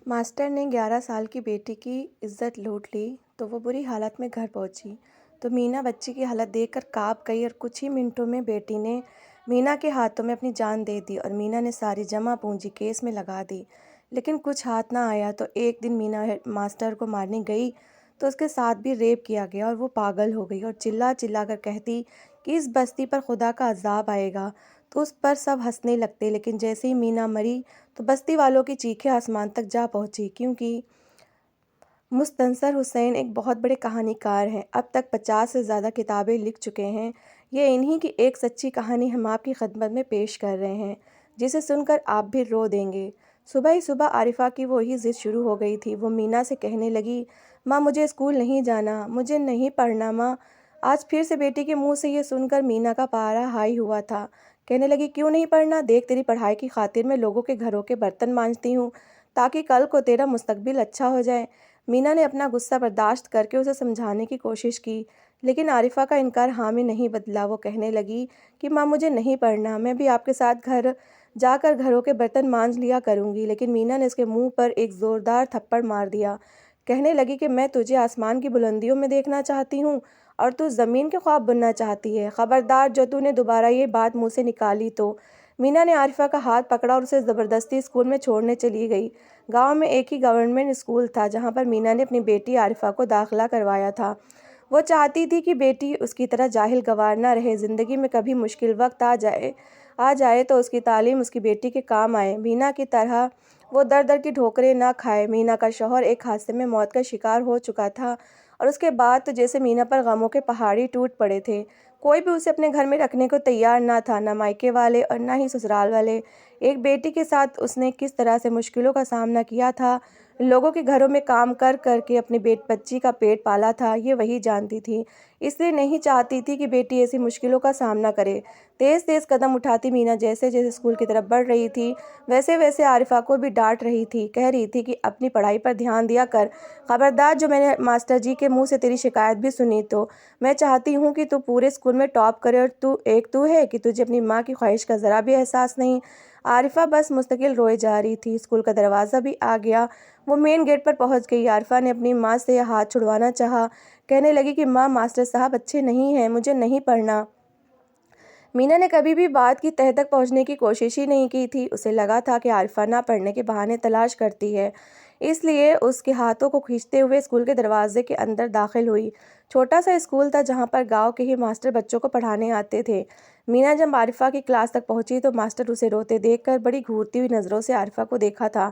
Master ने 11 साल की बेटी की इज्जत लूट ली तो वो बुरी हालत में घर पहुंची। तो मीना बच्ची की हालत देखकर कांप गई और कुछ ही मिनटों में बेटी ने मीना के हाथों में अपनी जान दे दी और मीना ने सारी जमा पूंजी केस में लगा दी। लेकिन कुछ हाथ ना आया तो एक दिन मीना मास्टर को मारने गई तो उसके साथ भी रेप किया गया और वो पागल हो गई और चिल्ला चिल्ला कर कहती कि इस बस्ती पर खुदा का अजाब आएगा। तो उस पर सब हंसने लगते, लेकिन जैसे ही मीना मरी तो बस्ती वालों की चीखें आसमान तक जा पहुंची, क्योंकि मुस्तनसर हुसैन एक बहुत बड़े कहानीकार हैं। अब तक 50 से ज़्यादा किताबें लिख चुके हैं। ये इन्हीं की एक सच्ची कहानी हम आपकी खिदमत में पेश कर रहे हैं, जिसे सुनकर आप भी रो देंगे। सुबह ही सुबह आरिफा की वही ज़िद शुरू हो गई थी। वो मीना से कहने लगी, माँ मुझे स्कूल नहीं जाना, मुझे नहीं पढ़ना माँ। आज फिर से बेटी के मुंह से ये सुनकर मीना का पारा हाई हुआ था। कहने लगी, क्यों नहीं पढ़ना? देख, तेरी पढ़ाई की खातिर मैं लोगों के घरों के बर्तन मांजती हूँ ताकि कल को तेरा मुस्तकबिल अच्छा हो जाए। मीना ने अपना गुस्सा बर्दाश्त करके उसे समझाने की कोशिश की, लेकिन आरिफा का इनकार हाँ में नहीं बदला। वो कहने लगी कि माँ मुझे नहीं पढ़ना, मैं भी आपके साथ घर जाकर घरों के बर्तन मांज लिया करूँगी। लेकिन मीना ने उसके मुंह पर एक ज़ोरदार थप्पड़ मार दिया। कहने लगी कि मैं तुझे आसमान की बुलंदियों में देखना चाहती हूँ और तू ज़मीन के ख्वाब बुनना चाहती है। ख़बरदार, जो तूने दोबारा ये बात मुँह से निकाली तो। मीना ने आरिफा का हाथ पकड़ा और उसे ज़बरदस्ती स्कूल में छोड़ने चली गई। गांव में एक ही गवर्नमेंट स्कूल था जहां पर मीना ने अपनी बेटी आरिफा को दाखिला करवाया था। वो चाहती थी कि बेटी उसकी तरह जाहिल गंवार ना रहे। ज़िंदगी में कभी मुश्किल वक्त आ जाए तो उसकी तालीम उसकी बेटी के काम आए। मीना की तरह वो दर दर की ठोकरें ना खाए। मीना का शौहर एक हादसे में मौत का शिकार हो चुका था और उसके बाद तो जैसे मीना पर गमों के पहाड़ी टूट पड़े थे। कोई भी उसे अपने घर में रखने को तैयार ना था, ना मायके वाले और ना ही ससुराल वाले। एक बेटी के साथ उसने किस तरह से मुश्किलों का सामना किया था, लोगों के घरों में काम कर कर के अपनी बच्ची का पेट पाला था, ये वही जानती थी। इसलिए नहीं चाहती थी कि बेटी ऐसी मुश्किलों का सामना करे। तेज़ तेज़ कदम उठाती मीना जैसे जैसे स्कूल की तरफ बढ़ रही थी, वैसे वैसे आरिफा को भी डांट रही थी। कह रही थी कि अपनी पढ़ाई पर ध्यान दिया कर। खबरदार, जो मैंने मास्टर जी के मुंह से तेरी शिकायत भी सुनी तो। मैं चाहती हूँ कि तू पूरे स्कूल में टॉप करे और तू है कि तुझे अपनी माँ की ख्वाहिश का ज़रा भी एहसास नहीं। आरिफा बस मुस्तकिल रोए जा रही थी। स्कूल का दरवाज़ा भी आ गया। वो मेन गेट पर पहुंच गई। आरिफा ने अपनी माँ से हाथ छुड़वाना चाहा। कहने लगी कि माँ, मास्टर साहब अच्छे नहीं हैं, मुझे नहीं पढ़ना। मीना ने कभी भी बात की तह तक पहुंचने की कोशिश ही नहीं की थी। उसे लगा था कि आरिफा ना पढ़ने के बहाने तलाश करती है, इसलिए उसके हाथों को खींचते हुए स्कूल के दरवाजे के अंदर दाखिल हुई। छोटा सा स्कूल था जहां पर गांव के ही मास्टर बच्चों को पढ़ाने आते थे। मीना जब आरिफा की क्लास तक पहुंची तो मास्टर उसे रोते देखकर बड़ी घूरती हुई नज़रों से आरिफा को देखा था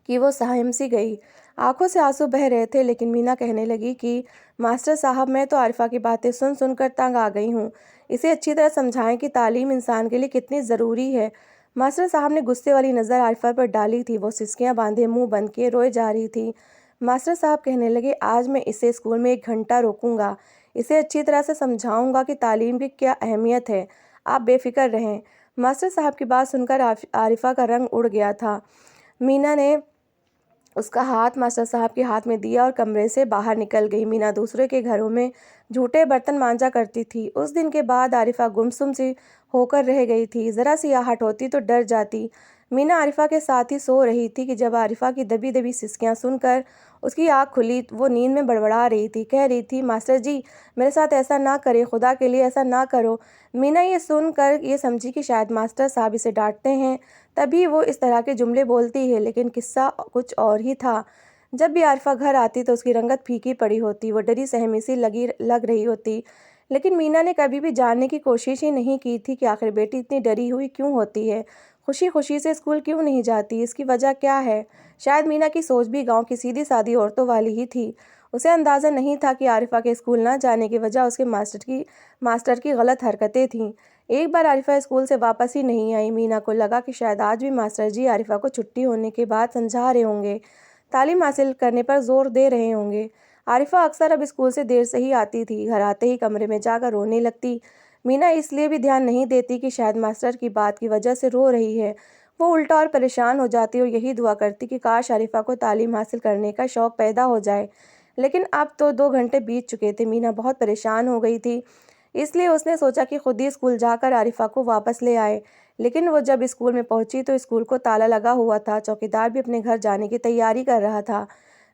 कि वो सहम सी गई। आंखों से आंसू बह रहे थे, लेकिन मीना कहने लगी कि मास्टर साहब, मैं तो आरिफा की बातें सुन सुनकर तंग आ गई हूँ। इसे अच्छी तरह समझाएं कि तालीम इंसान के लिए कितनी ज़रूरी है। मास्टर साहब ने गुस्से वाली नज़र आरिफा पर डाली थी। वो सिसकियाँ बांधे मुंह बंद किए रोए जा रही थी। मास्टर साहब कहने लगे, आज मैं इसे स्कूल में 1 घंटा रोकूंगा। इसे अच्छी तरह से समझाऊंगा कि तालीम की क्या अहमियत है। आप बेफिक्र रहें। मास्टर साहब की बात सुनकर आरिफा का रंग उड़ गया था। मीना ने उसका हाथ मास्टर साहब के हाथ में दिया और कमरे से बाहर निकल गई। मीना दूसरे के घरों में झूठे बर्तन मांजा करती थी। उस दिन के बाद आरिफा गुमसुम सी होकर रह गई थी। ज़रा सी आहट होती तो डर जाती। मीना आरिफा के साथ ही सो रही थी कि जब आरिफा की दबी दबी सिसकियां सुनकर उसकी आँख खुली। वो नींद में बड़बड़ा रही थी, कह रही थी, मास्टर जी, मेरे साथ ऐसा ना करें, खुदा के लिए ऐसा ना करो। मीना ये सुनकर ये समझी कि शायद मास्टर साहब इसे डांटते हैं, तभी वो इस तरह के जुमले बोलती है। लेकिन किस्सा कुछ और ही था। जब भी आरिफा घर आती तो उसकी रंगत फीकी पड़ी होती, वो डरी सहमी सी लग रही होती। लेकिन मीना ने कभी भी जानने की कोशिश ही नहीं की थी कि आखिर बेटी इतनी डरी हुई क्यों होती है, खुशी खुशी से स्कूल क्यों नहीं जाती, इसकी वजह क्या है। शायद मीना की सोच भी गांव की सीधी सादी औरतों वाली ही थी। उसे अंदाज़ा नहीं था कि आरिफा के स्कूल ना जाने की वजह उसके मास्टर की गलत हरकतें थीं। एक बार आरिफा स्कूल से वापस ही नहीं आई। मीना को लगा कि शायद आज भी मास्टर जी आरिफा को छुट्टी होने के बाद समझा रहे होंगे, तालीम हासिल करने पर जोर दे रहे होंगे। आरिफा अक्सर अब स्कूल से देर से ही आती थी। घर आते ही कमरे में जाकर रोने लगती। मीना इसलिए भी ध्यान नहीं देती कि शायद मास्टर की बात की वजह से रो रही है। वो उल्टा और परेशान हो जाती और यही दुआ करती कि काश आरिफा को तालीम हासिल करने का शौक़ पैदा हो जाए। लेकिन अब तो 2 घंटे बीत चुके थे। मीना बहुत परेशान हो गई थी, इसलिए उसने सोचा कि खुद ही स्कूल जाकर आरिफा को वापस ले आए। لیکن وہ جب اسکول میں پہنچی تو اسکول کو تالا لگا ہوا تھا، چوکیدار بھی اپنے گھر جانے کی تیاری کر رہا تھا۔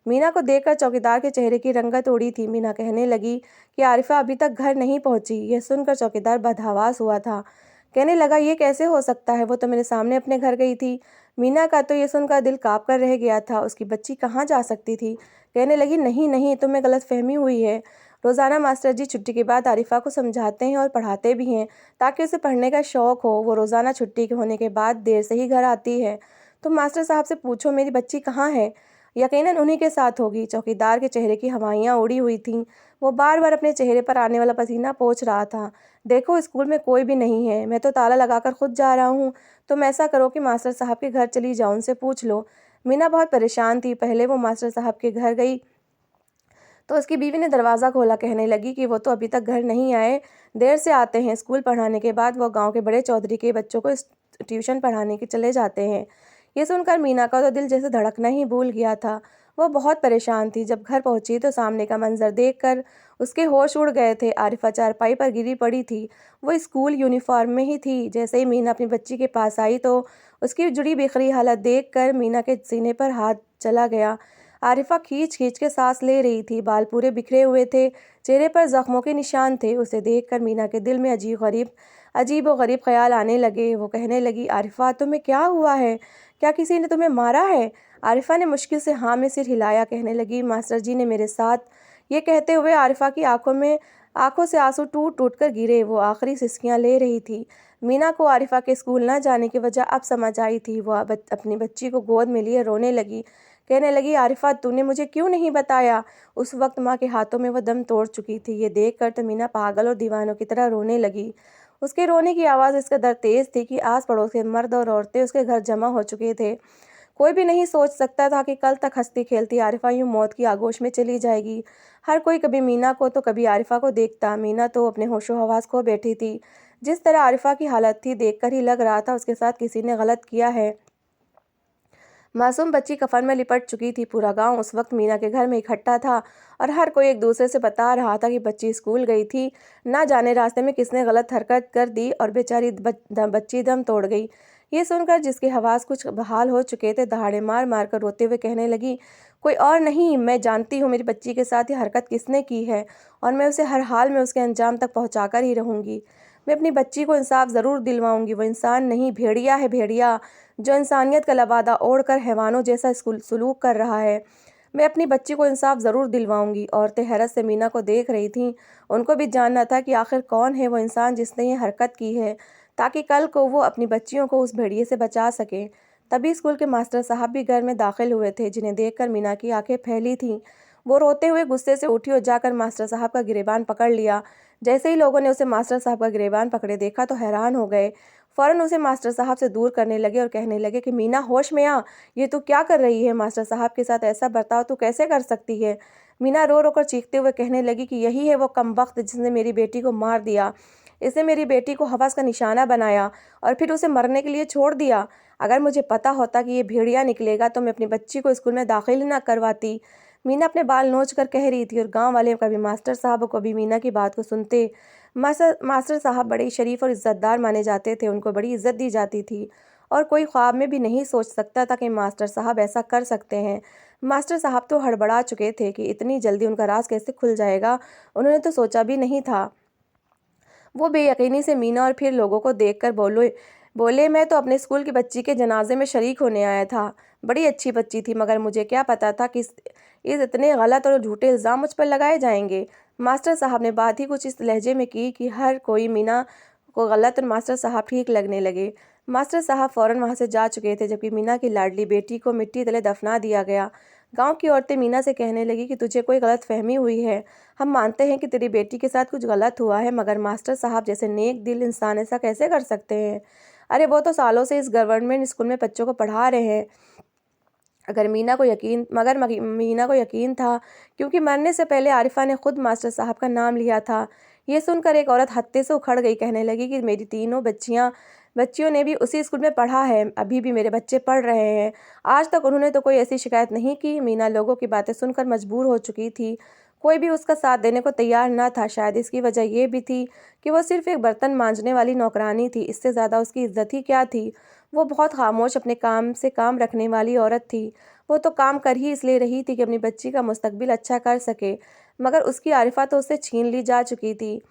مینا کو دیکھ کر چوکیدار کے چہرے کی رنگت اڑی تھی۔ مینا کہنے لگی کہ عارفہ ابھی تک گھر نہیں پہنچی۔ یہ سن کر چوکیدار بدحواس ہوا تھا، کہنے لگا یہ کیسے ہو سکتا ہے، وہ تو میرے سامنے اپنے گھر گئی تھی۔ مینا کا تو یہ سن کر دل کانپ کر رہ گیا تھا، اس کی بچی کہاں جا سکتی تھی۔ کہنے لگی نہیں نہیں، تمہیں غلط فہمی ہوئی ہے۔ روزانہ ماسٹر جی چھٹی کے بعد عارفہ کو سمجھاتے ہیں اور پڑھاتے بھی ہیں تاکہ اسے پڑھنے کا شوق ہو۔ وہ روزانہ چھٹی ہونے کے بعد دیر سے ہی گھر آتی ہے۔ تم ماسٹر صاحب سے پوچھو میری بچی کہاں ہے، یقیناً انہی کے ساتھ ہوگی۔ چوکیدار کے چہرے کی ہوائیاں اڑی ہوئی تھیں، وہ بار بار اپنے چہرے پر آنے والا پسینہ پوچھ رہا تھا۔ دیکھو اسکول میں کوئی بھی نہیں ہے، میں تو تالا لگا کر خود جا رہا ہوں۔ تم ایسا کرو کہ ماسٹر صاحب کے گھر چلی جاؤ، ان سے پوچھ لو۔ مینا بہت پریشان تھی۔ پہلے وہ ماسٹر صاحب کے گھر گئی تو اس کی بیوی نے دروازہ کھولا، کہنے لگی کہ وہ تو ابھی تک گھر نہیں آئے، دیر سے آتے ہیں۔ اسکول پڑھانے کے بعد وہ گاؤں کے بڑے چودھری کے بچوں کو ٹیوشن پڑھانے کے چلے جاتے ہیں۔ یہ سن کر مینا کا تو دل جیسے دھڑکنا ہی بھول گیا تھا۔ وہ بہت پریشان تھی۔ جب گھر پہنچی تو سامنے کا منظر دیکھ کر اس کے ہوش اڑ گئے تھے۔ عارفہ چارپائی پر گری پڑی تھی، وہ اسکول یونیفارم میں ہی تھی۔ جیسے ہی مینا اپنی بچی کے پاس آئی تو اس کی جڑی بکھری حالت دیکھ کر مینا کے سینے پر ہاتھ چلا گیا۔ عارفہ کھینچ کھینچ کے سانس لے رہی تھی، بال پورے بکھرے ہوئے تھے، چہرے پر زخموں کے نشان تھے۔ اسے دیکھ کر مینا کے دل میں عجیب و غریب خیال آنے لگے۔ وہ کہنے لگی عارفہ تمہیں کیا ہوا ہے، کیا کسی نے تمہیں مارا ہے؟ عارفہ نے مشکل سے ہاں میں سر ہلایا، کہنے لگی ماسٹر جی نے میرے ساتھ۔ یہ کہتے ہوئے عارفہ کی آنکھوں سے آنسو ٹوٹ ٹوٹ کر گرے، وہ آخری سسکیاں لے رہی تھی۔ مینا کو عارفہ کے اسکول نہ جانے کی وجہ اب سمجھ آئی تھی۔ وہ اپنی بچی کو گود میں لیے رونے لگی، کہنے لگی عارفہ تو نے مجھے کیوں نہیں بتایا؟ اس وقت ماں کے ہاتھوں میں وہ دم توڑ چکی تھی۔ یہ دیکھ کر تو مینا پاگل اور دیوانوں کی طرح رونے لگی۔ اس کے رونے کی آواز اس قدر تیز تھی کہ آس پڑوس کے مرد اور عورتیں اس کے گھر جمع ہو چکے تھے۔ کوئی بھی نہیں سوچ سکتا تھا کہ کل تک ہنستی کھیلتی عارفہ یوں موت کی آغوش میں چلی جائے گی۔ ہر کوئی کبھی مینا کو تو کبھی عارفہ کو دیکھتا۔ مینا تو اپنے ہوش و حواس کھو بیٹھی تھی۔ جس طرح عارفہ کی حالت تھی دیکھ کر ہی لگ رہا تھا اس کے ساتھ کسی نے غلط کیا ہے۔ معصوم بچی کفن میں لپٹ چکی تھی۔ پورا گاؤں اس وقت مینا کے گھر میں اکٹھا تھا اور ہر کوئی ایک دوسرے سے بتا رہا تھا کہ بچی اسکول گئی تھی، نہ جانے راستے میں کس نے غلط حرکت کر دی اور بیچاری بچی دم توڑ گئی۔ یہ سن کر جس کے حواس کچھ بحال ہو چکے تھے دہاڑے مار مار کر روتے ہوئے کہنے لگی کوئی اور نہیں، میں جانتی ہوں میری بچی کے ساتھ یہ حرکت کس نے کی ہے اور میں اسے ہر حال میں اس کے انجام تک پہنچا کر ہی رہوں گی۔ میں اپنی بچی کو انصاف ضرور دلواؤں گی۔ وہ انسان نہیں، بھیڑیا ہے، بھیڑیا جو انسانیت کا لبادہ اوڑھ کر حیوانوں جیسا سلوک کر رہا ہے۔ میں اپنی بچی کو انصاف ضرور دلواؤں گی۔ عورتیں حیرت سے مینا کو دیکھ رہی تھیں، ان کو بھی جاننا تھا کہ آخر کون ہے وہ انسان جس نے یہ حرکت کی ہے تاکہ کل کو وہ اپنی بچیوں کو اس بھیڑیے سے بچا سکیں۔ تبھی اسکول کے ماسٹر صاحب بھی گھر میں داخل ہوئے تھے، جنہیں دیکھ کر مینا کی آنکھیں پھیلی تھیں۔ وہ روتے ہوئے غصے سے اٹھی اور جا کر ماسٹر صاحب کا گریبان پکڑ لیا۔ جیسے ہی لوگوں نے اسے ماسٹر صاحب کا گریبان پکڑے دیکھا تو حیران ہو گئے، فوراً اسے ماسٹر صاحب سے دور کرنے لگے اور کہنے لگے کہ مینا ہوش میں آ، یہ تو کیا کر رہی ہے؟ ماسٹر صاحب کے ساتھ ایسا برتاؤ تو کیسے کر سکتی ہے؟ مینا رو رو کر چیختے ہوئے کہنے لگی کہ یہی ہے وہ کمبخت جس نے میری بیٹی کو مار دیا۔ اس نے میری بیٹی کو حوث کا نشانہ بنایا اور پھر اسے مرنے کے لیے چھوڑ دیا۔ اگر مجھے پتا ہوتا کہ یہ بھیڑیا نکلے گا تو میں اپنی بچی کو اسکول میں داخل ہی نہ کرواتی۔ مینا اپنے بال نوچ کر کہہ رہی تھی اور گاؤں والے کبھی ماسٹر صاحب اور کبھی مینا کی بات کو سنتے۔ ماسٹر صاحب بڑے شریف اور عزت دار مانے جاتے تھے، ان کو بڑی عزت دی جاتی تھی اور کوئی خواب میں بھی نہیں سوچ سکتا تھا کہ ماسٹر صاحب ایسا کر سکتے ہیں۔ ماسٹر صاحب تو ہڑبڑا چکے تھے کہ اتنی جلدی ان کا راز کیسے کھل جائے گا، انہوں نے تو سوچا بھی نہیں تھا۔ وہ بے یقینی سے مینا اور پھر لوگوں کو دیکھ کر بولے میں تو اپنے اسکول کی بچی کے جنازے میں شریک ہونے آیا تھا، بڑی اچھی بچی تھی، مگر مجھے کیا پتا تھا کہ اتنے غلط اور جھوٹے الزام مجھ پر لگائے جائیں گے۔ ماسٹر صاحب نے بات ہی کچھ اس لہجے میں کی کہ ہر کوئی مینا کو غلط اور ماسٹر صاحب ٹھیک لگنے لگے۔ ماسٹر صاحب فوراً وہاں سے جا چکے تھے، جبکہ مینا کی لاڈلی بیٹی کو مٹی تلے دفنا دیا گیا۔ گاؤں کی عورتیں مینا سے کہنے لگی کہ تجھے کوئی غلط فہمی ہوئی ہے، ہم مانتے ہیں کہ تیری بیٹی کے ساتھ کچھ غلط ہوا ہے، مگر ماسٹر صاحب جیسے نیک دل انسان ایسا کیسے کر سکتے ہیں؟ ارے وہ تو سالوں سے اس گورنمنٹ اسکول میں بچوں کو پڑھا رہے ہیں۔ مگر مینا کو یقین تھا، کیونکہ مرنے سے پہلے عارفہ نے خود ماسٹر صاحب کا نام لیا تھا۔ یہ سن کر ایک عورت ہتے سے اکھڑ گئی، کہنے لگی کہ میری تینوں بچیوں نے بھی اسی اسکول میں پڑھا ہے، ابھی بھی میرے بچے پڑھ رہے ہیں، آج تک انہوں نے تو کوئی ایسی شکایت نہیں کی۔ مینا لوگوں کی باتیں سن کر مجبور ہو چکی تھی، कोई भी उसका साथ देने को तैयार न था। शायद इसकी वजह ये भी थी कि वो सिर्फ एक बर्तन मांजने वाली नौकरानी थी, इससे ज़्यादा उसकी इज्जत ही क्या थी। वो बहुत खामोश, अपने काम से काम रखने वाली औरत थी। वो तो काम कर ही इसलिए रही थी कि अपनी बच्ची का मुस्तकबिल अच्छा कर सके, मगर उसकी आरिफा तो उससे छीन ली जा चुकी थी।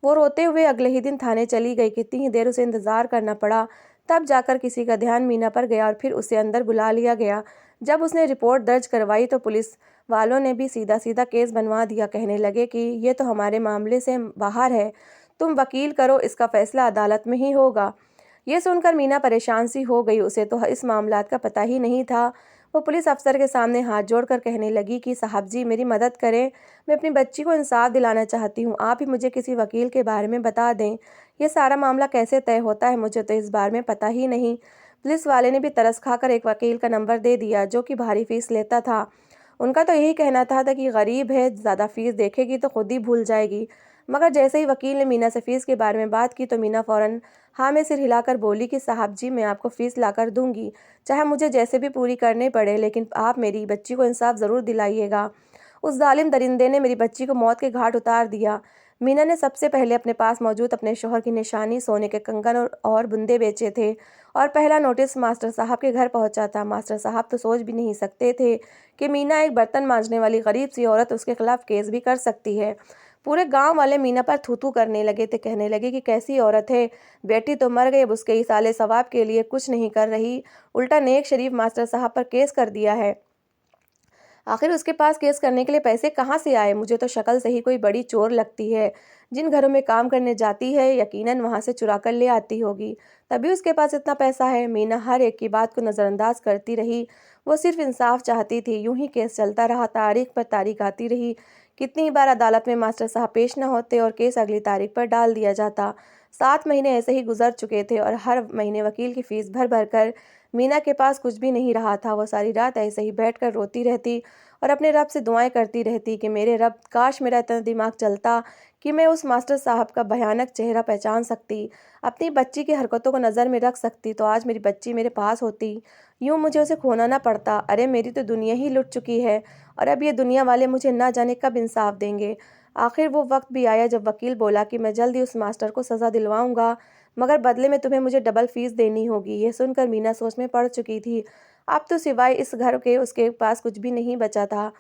वो रोते हुए अगले ही दिन थाने चली गई। कितनी ही देर उसे इंतज़ार करना पड़ा, तब जाकर किसी का ध्यान मीना पर गया और फिर उसे अंदर बुला लिया गया। जब उसने रिपोर्ट दर्ज करवाई तो पुलिस वालों ने भी सीधा सीधा केस बनवा दिया। कहने लगे कि ये तो हमारे मामले से बाहर है, तुम वकील करो, इसका फैसला अदालत में ही होगा। ये सुनकर मीना परेशान सी हो गई। उसे तो इस मामलात का पता ही नहीं था। वो पुलिस अफसर के सामने हाथ जोड़कर कहने लगी कि साहब जी, मेरी मदद करें, मैं अपनी बच्ची को इंसाफ दिलाना चाहती हूँ। आप ही मुझे किसी वकील के बारे में बता दें, ये सारा मामला कैसे तय होता है, मुझे तो इस बारे में पता ही नहीं। पुलिस वाले ने भी तरस खाकर एक वकील का नंबर दे दिया, जो कि भारी फीस लेता था। उनका तो यही कहना था कि गरीब है, ज़्यादा फीस देखेगी तो खुद ही भूल जाएगी। मगर जैसे ही वकील ने मीना से फ़ीस के बारे में बात की तो मीना फ़ौरन हाँ में सिर हिलाकर बोली कि साहब जी, मैं आपको फ़ीस लाकर दूंगी, चाहे मुझे जैसे भी पूरी करनी पड़े, लेकिन आप मेरी बच्ची को इंसाफ ज़रूर दिलाइएगा। उस जालिम दरिंदे ने मेरी बच्ची को मौत के घाट उतार दिया। मीना ने सबसे पहले अपने पास मौजूद अपने शौहर की निशानी, सोने के कंगन और बुंदे बेचे थे, और पहला नोटिस मास्टर साहब के घर पहुंचा था। मास्टर साहब तो सोच भी नहीं सकते थे कि मीना, एक बर्तन मांजने वाली गरीब सी औरत, उसके खिलाफ केस भी कर सकती है। पूरे गांव वाले मीना पर थू थू करने लगे थे। कहने लगे कि कैसी औरत है, बेटी तो मर गई, अब उसके इसाले सवाब के लिए कुछ नहीं कर रही, उल्टा नेक शरीफ मास्टर साहब पर केस कर दिया है। आखिर उसके पास केस करने के लिए पैसे कहाँ से आए? मुझे तो शक्ल से ही कोई बड़ी चोर लगती है। जिन घरों में काम करने जाती है, यकीनन वहाँ से चुरा कर ले आती होगी, तभी उसके पास इतना पैसा है। मीना हर एक की बात को नज़रअंदाज करती रही। वो सिर्फ इंसाफ चाहती थी। यूं ही केस चलता रहा, तारीख पर तारीख आती रही। कितनी ही बार अदालत में मास्टर साहब पेश न होते और केस अगली तारीख पर डाल दिया जाता। 7 महीने ऐसे ही गुजर चुके थे और हर महीने वकील की फीस भर भर कर मीना के पास कुछ भी नहीं रहा था। वो सारी रात ऐसे ही बैठकर रोती रहती और अपने रब से दुआएं करती रहती कि मेरे रब, काश मेरा इतना दिमाग चलता कि मैं उस मास्टर साहब का भयानक चेहरा पहचान सकती, अपनी बच्ची की हरकतों को नज़र में रख सकती, तो आज मेरी बच्ची मेरे पास होती, यूं मुझे उसे खोना ना पड़ता। अरे मेरी तो दुनिया ही लुट चुकी है और अब ये दुनिया वाले मुझे ना जाने कब इंसाफ देंगे। आखिर वो वक्त भी आया जब वकील बोला कि मैं जल्दी उस मास्टर को सज़ा दिलवाऊंगा, मगर बदले में तुम्हें मुझे डबल फीस देनी होगी। ये सुनकर मीना सोच में पड़ चुकी थी। अब तो सिवाय इस घर के उसके पास कुछ भी नहीं बचा था।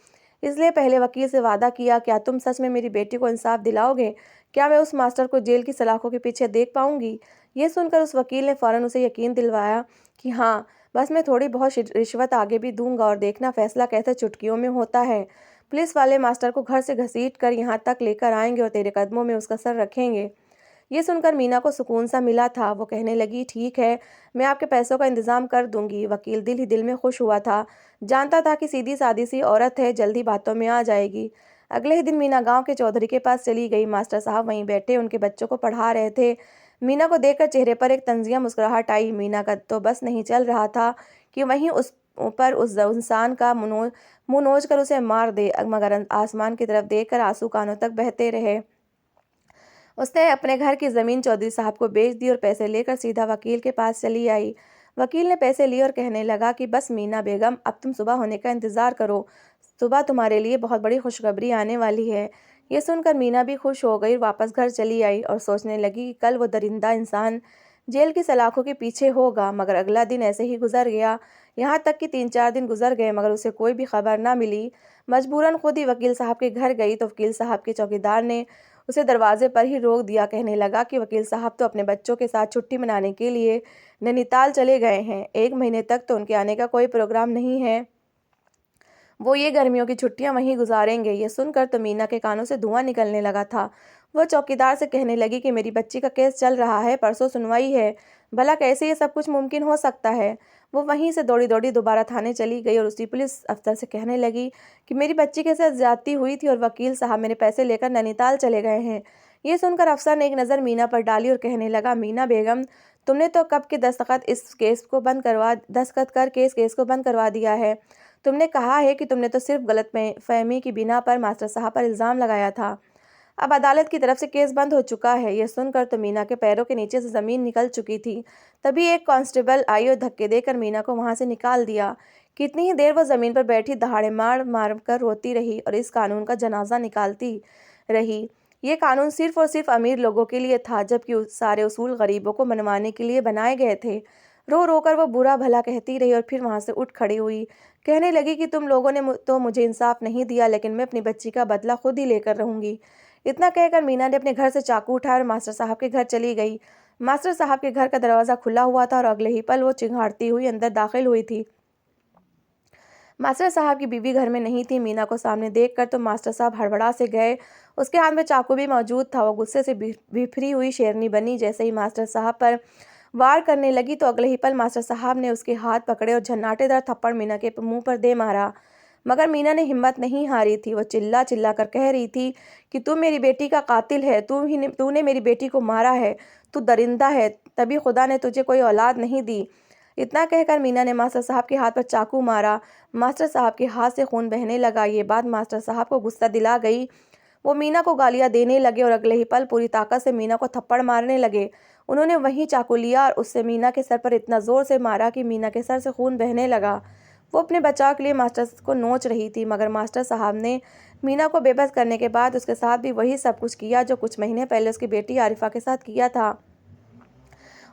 इसलिए पहले वकील से वादा किया, क्या तुम सच में मेरी बेटी को इंसाफ दिलाओगे? क्या मैं उस मास्टर को जेल की सलाखों के पीछे देख पाऊंगी? ये सुनकर उस वकील ने फ़ौरन उसे यकीन दिलवाया कि हाँ, बस मैं थोड़ी बहुत रिश्वत आगे भी दूंगा और देखना फैसला कैसे चुटकियों में होता है। पुलिस वाले मास्टर को घर से घसीट कर यहाँ तक लेकर आएंगे और तेरे कदमों में उसका सर रखेंगे। ये सुनकर मीना को सुकून सा मिला था। वो कहने लगी, ठीक है, मैं आपके पैसों का इंतज़ाम कर दूंगी। वकील दिल ही दिल में खुश हुआ था। जानता था कि सीधी सादी सी औरत है, जल्दी बातों में आ जाएगी। अगले ही दिन मीना गांव के चौधरी के पास चली गई। मास्टर साहब वहीं बैठे उनके बच्चों को पढ़ा रहे थे। मीना को देखकर चेहरे पर एक तंजिया मुस्कुराहट आई। मीना का तो बस नहीं चल रहा था कि वहीं उस इंसान का मुंह नोच कर उसे मार दे, मगर आसमान की तरफ देखकर आंसू कानों तक बहते रहे। उसने अपने घर की ज़मीन चौधरी साहब को बेच दी और पैसे लेकर सीधा वकील के पास चली आई। वकील ने पैसे लिए और कहने लगा कि बस मीना बेगम, अब तुम सुबह होने का इंतज़ार करो, सुबह तुम्हारे लिए बहुत बड़ी खुशखबरी आने वाली है। ये सुनकर मीना भी खुश हो गई, वापस घर चली आई और सोचने लगी कि कल वो दरिंदा इंसान जेल की सलाखों के पीछे होगा। मगर अगला दिन ऐसे ही गुजर गया। यहाँ तक कि 3-4 दिन गुजर गए, मगर उसे कोई भी खबर ना मिली। मजबूरन खुद ही वकील साहब के घर गई तो वकील साहब के चौकीदार ने उसे दरवाजे पर ही रोक दिया। कहने लगा कि वकील साहब तो अपने बच्चों के साथ छुट्टी मनाने के लिए नैनीताल चले गए हैं। 1 महीने तक तो उनके आने का कोई प्रोग्राम नहीं है। वो ये गर्मियों की छुट्टियां वहीं गुजारेंगे। ये सुनकर तो मीना के कानों से धुआं निकलने लगा था। वो चौकीदार से कहने लगी कि मेरी बच्ची का केस चल रहा है, परसों सुनवाई है, भला कैसे ये सब कुछ मुमकिन हो सकता है? वो वहीं से दौड़ी दौड़ी दोबारा थाने चली गई और उसी पुलिस अफसर से कहने लगी कि मेरी बच्ची के साथ ज्यादती हुई थी और वकील साहब मेरे पैसे लेकर नैनीताल चले गए हैं। ये सुनकर अफसर ने एक नज़र मीना पर डाली और कहने लगा, मीना बेगम, तुमने तो कब के दस्तखत कर केस को बंद करवा दिया है। तुमने कहा है कि तुमने तो सिर्फ गलत फहमी की बिना पर मास्टर साहब पर इल्ज़ाम लगाया था। अब अदालत की तरफ से केस बंद हो चुका है। यह सुनकर तो मीना के पैरों के नीचे से ज़मीन निकल चुकी थी। तभी एक कांस्टेबल आई और धक्के देकर मीना को वहां से निकाल दिया। कितनी ही देर वो ज़मीन पर बैठी दहाड़े मार मार कर रोती रही और इस कानून का जनाजा निकालती रही। ये कानून सिर्फ़ और सिर्फ़ अमीर लोगों के लिए था, जबकि सारे उसूल गरीबों को मनवाने के लिए बनाए गए थे। रो रो कर वो बुरा भला कहती रही और फिर वहाँ से उठ खड़ी हुई। कहने लगी कि तुम लोगों ने तो मुझे इंसाफ नहीं दिया, लेकिन मैं अपनी बच्ची का बदला खुद ही लेकर रहूँगी। इतना कहकर मीना ने अपने घर से चाकू उठाया और मास्टर साहब के घर चली गई। मास्टर साहब के घर का दरवाज़ा खुला हुआ था और अगले ही पल वो चिंघाड़ती हुई अंदर दाखिल हुई थी। मास्टर साहब की बीवी घर में नहीं थी। मीना को सामने देखकर तो मास्टर साहब हड़बड़ा से गए। उसके हाथ में चाकू भी मौजूद था। वो गुस्से से बिफरी हुई शेरनी बनी। जैसे ही मास्टर साहब पर वार करने लगी तो अगले ही पल मास्टर साहब ने उसके हाथ पकड़े और झन्नाटेदार थप्पड़ मीना के मुंह पर दे मारा। मगर मीना ने हिम्मत नहीं हारी थी। वो चिल्ला चिल्ला कर कह रही थी कि तू मेरी बेटी का कातिल है, तूने मेरी बेटी को मारा है, तू दरिंदा है, तभी खुदा ने तुझे कोई औलाद नहीं दी। इतना कहकर मीना ने मास्टर साहब के हाथ पर चाकू मारा। मास्टर साहब के हाथ से खून बहने लगा। ये बात मास्टर साहब को गुस्सा दिला गई। वो मीना को गालियां देने लगे और अगले ही पल पूरी ताकत से मीना को थप्पड़ मारने लगे। उन्होंने वहीं चाकू लिया और उससे मीना के सर पर इतना जोर से मारा कि मीना के सर से खून बहने लगा। वो अपने बचाव के लिए मास्टर को नोच रही थी, मगर मास्टर साहब ने मीना को बेबस करने के बाद उसके साथ भी वही सब कुछ किया जो कुछ महीने पहले उसकी बेटी आरिफा के साथ किया था।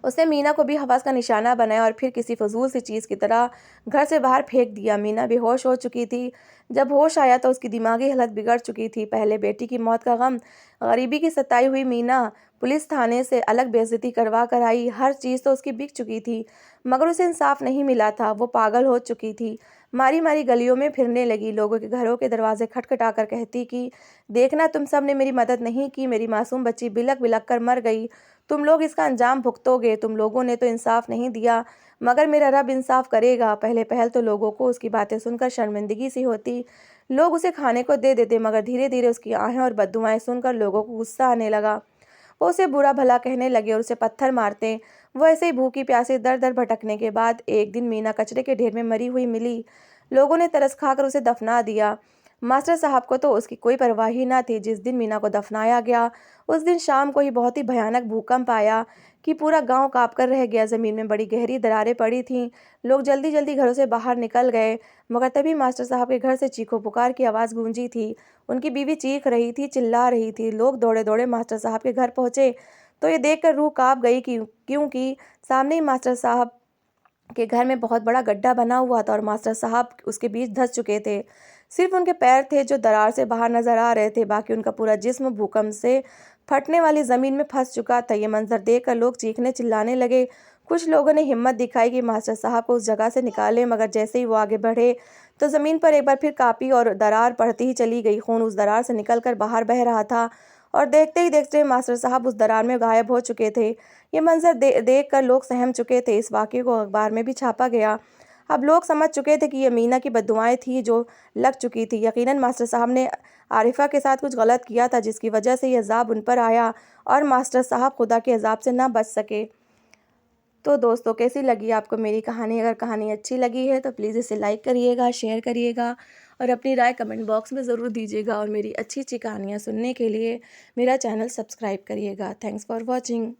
उसने मीना को भी हवस का निशाना बनाया और फिर किसी फजूल सी चीज़ की तरह घर से बाहर फेंक दिया। मीना बेहोश हो चुकी थी। जब होश आया तो उसकी दिमागी हालत बिगड़ चुकी थी। पहले बेटी की मौत का गम, गरीबी की सताई हुई मीना पुलिस थाने से अलग बेइज्जती करवा कर आई। हर चीज़ तो उसकी बिक चुकी थी, मगर उसे इंसाफ नहीं मिला था। वो पागल हो चुकी थी। मारी मारी गलियों में फिरने लगी। लोगों के घरों के दरवाजे खटखटा कर कहती कि देखना, तुम सब ने मेरी मदद नहीं की। मेरी मासूम बच्ची बिलक बिलक कर मर गई। तुम लोग इसका अंजाम भुगतोगे। तुम लोगों ने तो इंसाफ नहीं दिया, मगर मेरा रब इंसाफ करेगा। पहले पहल तो लोगों को उसकी बातें सुनकर शर्मिंदगी सी होती। लोग उसे खाने को दे देते, मगर धीरे धीरे उसकी आहें और बद्दुआएं सुनकर लोगों को गुस्सा आने लगा। वो उसे बुरा भला कहने लगे और उसे पत्थर मारते। वो ऐसे ही भूखी प्यासी दर दर भटकने के बाद एक दिन मीना कचरे के ढेर में मरी हुई मिली। लोगों ने तरस खाकर उसे दफना दिया। मास्टर साहब को तो उसकी कोई परवाह ही न थी। जिस दिन मीना को दफनाया गया उस दिन शाम को ही बहुत ही भयानक भूकंप आया कि पूरा गांव कांप कर रह गया। ज़मीन में बड़ी गहरी दरारें पड़ी थीं। लोग जल्दी जल्दी घरों से बाहर निकल गए, मगर तभी मास्टर साहब के घर से चीखो पुकार की आवाज़ गूंजी थी। उनकी बीवी चीख रही थी, चिल्ला रही थी। लोग दौड़े दौड़े मास्टर साहब के घर पहुँचे तो ये देखकर रूह कांप गई क्योंकि सामने ही मास्टर साहब के घर में बहुत बड़ा गड्ढा बना हुआ था और मास्टर साहब उसके बीच धंस चुके थे। सिर्फ उनके पैर थे जो दरार से बाहर नजर आ रहे थे, बाकी उनका पूरा जिस्म भूकंप से फटने वाली जमीन में फंस चुका था। ये मंजर देखकर लोग चीखने चिल्लाने लगे। कुछ लोगों ने हिम्मत दिखाई कि मास्टर साहब को उस जगह से निकालें, मगर जैसे ही वो आगे बढ़े तो ज़मीन पर एक बार फिर कांपी और दरार बढ़ती ही चली गई। खून उस दरार से निकलकर बाहर बह रहा था और देखते ही देखते मास्टर साहब उस दरार में गायब हो चुके थे। ये मंजर देख कर लोग सहम चुके थे। इस वाक़े को अखबार में भी छापा गया। अब लोग समझ चुके थे कि ये मीना की बद्दुआएं थी जो लग चुकी थी। यकीनन मास्टर साहब ने आरिफा के साथ कुछ गलत किया था, जिसकी वजह से ये अजाब उन पर आया और मास्टर साहब खुदा के अजाब से ना बच सके। तो दोस्तों, कैसी लगी आपको मेरी कहानी? अगर कहानी अच्छी लगी है तो प्लीज़ इसे लाइक करिएगा, शेयर करिएगा और अपनी राय कमेंट बॉक्स में ज़रूर दीजिएगा। और मेरी अच्छी अच्छी कहानियाँ सुनने के लिए मेरा चैनल सब्सक्राइब करिएगा। Thanks for watching.